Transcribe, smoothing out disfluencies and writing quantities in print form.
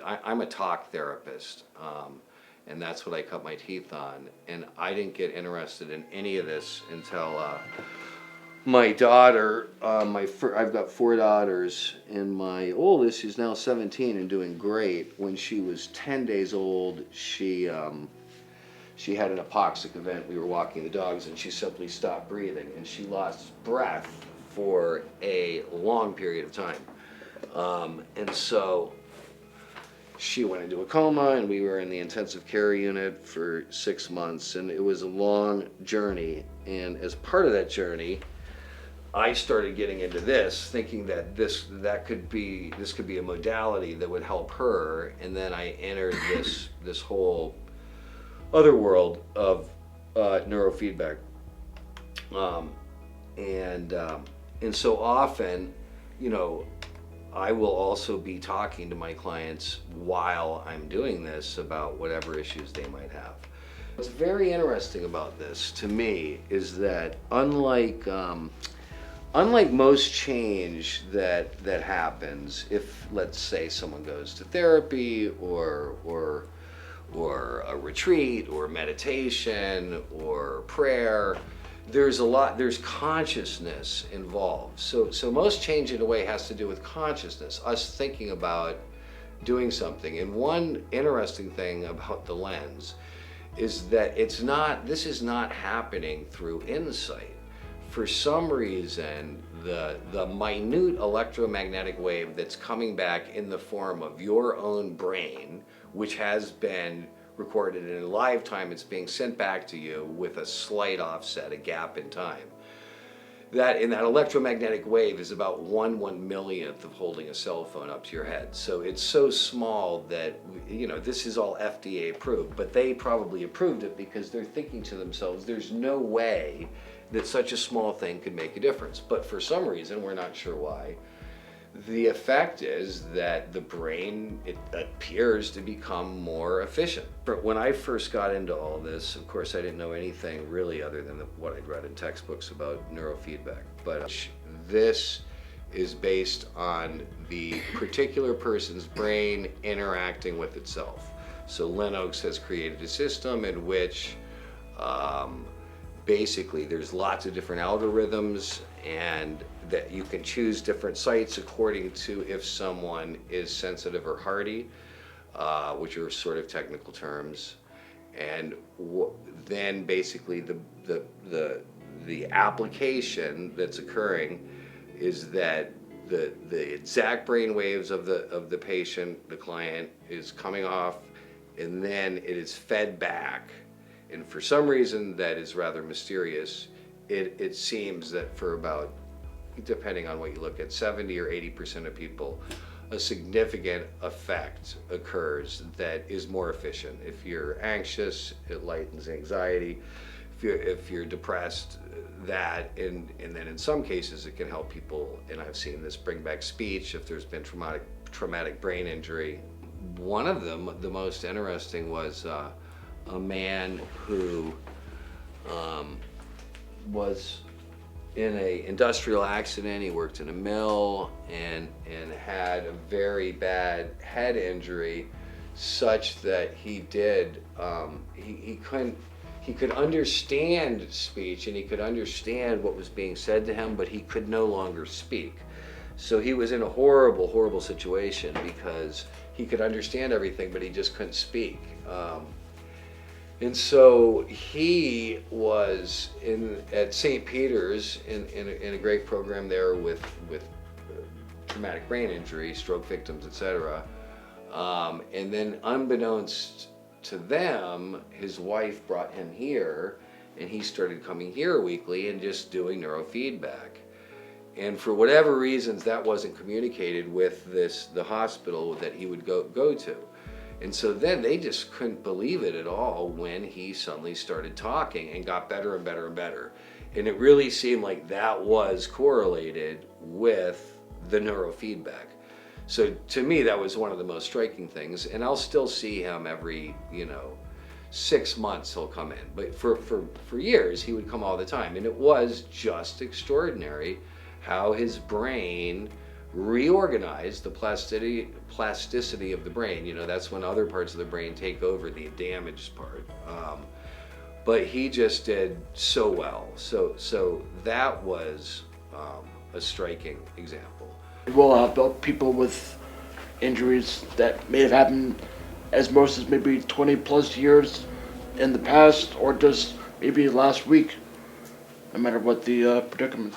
I'm a talk therapist, and that's what I cut my teeth on. And I didn't get interested in any of this until my daughter, I've got 4 daughters, and my oldest, who's now 17 and doing great, when she was 10 days old, she had an hypoxic event. We were walking the dogs, and she simply stopped breathing, and she lost breath for a long period of time. And so she went into a coma, and we were in the intensive care unit for 6 months, and it was a long journey. And as part of that journey, I started getting into this, thinking that this could be a modality that would help her. And then I entered this whole other world of neurofeedback, and so often, you know, I will also be talking to my clients while I'm doing this about whatever issues they might have. What's very interesting about this to me is that unlike most change that happens, if, let's say, someone goes to therapy or a retreat or meditation or prayer, there's consciousness involved. So most change in a way has to do with consciousness, us thinking about doing something. And one interesting thing about the lens is that this is not happening through insight. For some reason, the minute electromagnetic wave that's coming back in the form of your own brain, which has been recorded in live time, it's being sent back to you with a slight offset, a gap in time. That electromagnetic wave is about 1/1,000,000th of holding a cell phone up to your head. So it's so small that, you know, this is all FDA approved, but they probably approved it because they're thinking to themselves, there's no way that such a small thing could make a difference. But for some reason, we're not sure why, the effect is that the brain, it appears to become more efficient. But when I first got into all this, of course, I didn't know anything really other than what I'd read in textbooks about neurofeedback. But this is based on the particular person's brain interacting with itself. So Lennox has created a system in which basically there's lots of different algorithms, and that you can choose different sites according to if someone is sensitive or hardy, which are sort of technical terms. And then basically the application that's occurring is that the exact brain waves of the patient, the client, is coming off, and then it is fed back. And for some reason that is rather mysterious, it seems that for about, depending on what you look at, 70 or 80% of people, a significant effect occurs that is more efficient. If you're anxious, it lightens anxiety. If you're depressed, that, and then in some cases it can help people, and I've seen this, bring back speech if there's been traumatic brain injury. One of them, the most interesting, was a man who was in an industrial accident. He worked in a mill and had a very bad head injury, such that he could understand speech and he could understand what was being said to him, but he could no longer speak. So he was in a horrible, horrible situation because he could understand everything, but he just couldn't speak. And so he was at St. Peter's in a great program there with traumatic brain injury, stroke victims, etc. And then unbeknownst to them, his wife brought him here, and he started coming here weekly and just doing neurofeedback. And for whatever reasons, that wasn't communicated with the hospital that he would go to. And so then they just couldn't believe it at all when he suddenly started talking and got better and better and better. And it really seemed like that was correlated with the neurofeedback. So to me, that was one of the most striking things. And I'll still see him every, 6 months he'll come in. But for years, he would come all the time. And it was just extraordinary how his brain reorganize the plasticity of the brain. You know, that's when other parts of the brain take over the damaged part. But he just did so well. So that was a striking example. Will help people with injuries that may have happened as most as maybe 20 plus years in the past, or just maybe last week, no matter what the predicament.